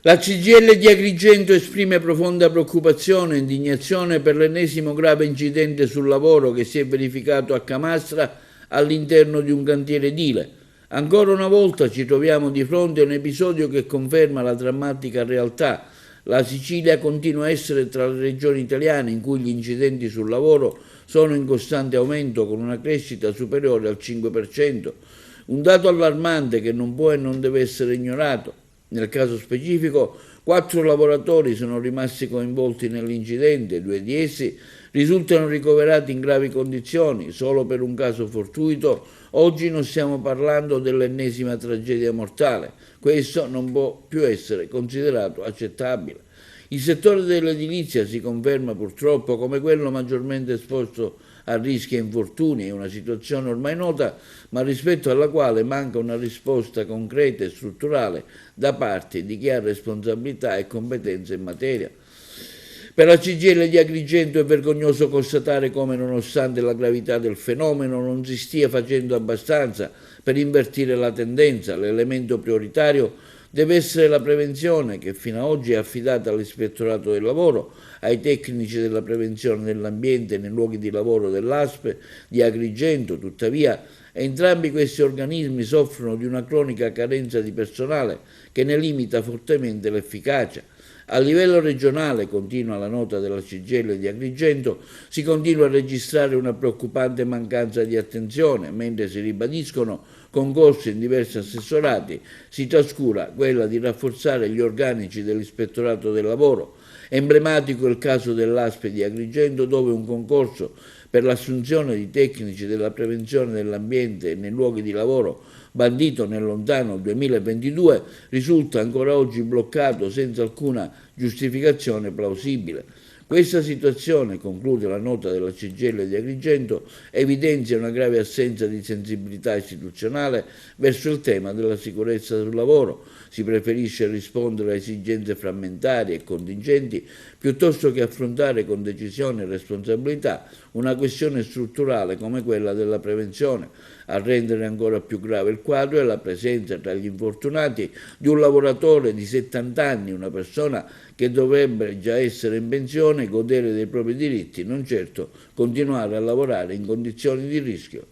La CGIL di Agrigento esprime profonda preoccupazione e indignazione per l'ennesimo grave incidente sul lavoro che si è verificato a Camastra all'interno di un cantiere edile. Ancora una volta ci troviamo di fronte a un episodio che conferma la drammatica realtà. La Sicilia continua a essere tra le regioni italiane in cui gli incidenti sul lavoro sono in costante aumento, con una crescita superiore al 5%, un dato allarmante che non può e non deve essere ignorato. Nel caso specifico, 4 lavoratori sono rimasti coinvolti nell'incidente, 2 di essi risultano ricoverati in gravi condizioni. Solo per un caso fortuito, oggi non stiamo parlando dell'ennesima tragedia mortale. Questo non può più essere considerato accettabile. Il settore dell'edilizia si conferma purtroppo come quello maggiormente esposto a rischi e infortuni, è una situazione ormai nota, ma rispetto alla quale manca una risposta concreta e strutturale da parte di chi ha responsabilità e competenze in materia. Per la CGIL di Agrigento è vergognoso constatare come, nonostante la gravità del fenomeno, non si stia facendo abbastanza per invertire la tendenza. L'elemento prioritario deve essere la prevenzione, che fino ad oggi è affidata all'Ispettorato del Lavoro, ai tecnici della prevenzione dell'ambiente nei luoghi di lavoro dell'ASP di Agrigento. Tuttavia, entrambi questi organismi soffrono di una cronica carenza di personale che ne limita fortemente l'efficacia. A livello regionale, continua la nota della CGIL di Agrigento, si continua a registrare una preoccupante mancanza di attenzione, mentre si ribadiscono concorsi in diversi assessorati, si trascura quella di rafforzare gli organici dell'Ispettorato del Lavoro. Emblematico è il caso dell'ASP di Agrigento, dove un concorso per l'assunzione di tecnici della prevenzione dell'ambiente nei luoghi di lavoro, bandito nel lontano 2022, risulta ancora oggi bloccato senza alcuna giustificazione plausibile. Questa situazione, conclude la nota della CGIL di Agrigento, evidenzia una grave assenza di sensibilità istituzionale verso il tema della sicurezza sul lavoro. Si preferisce rispondere a esigenze frammentarie e contingenti piuttosto che affrontare con decisione e responsabilità una questione strutturale come quella della prevenzione. A rendere ancora più grave il quadro è la presenza tra gli infortunati di un lavoratore di 70 anni, una persona che dovrebbe già essere in pensione, godere dei propri diritti, non certo continuare a lavorare in condizioni di rischio.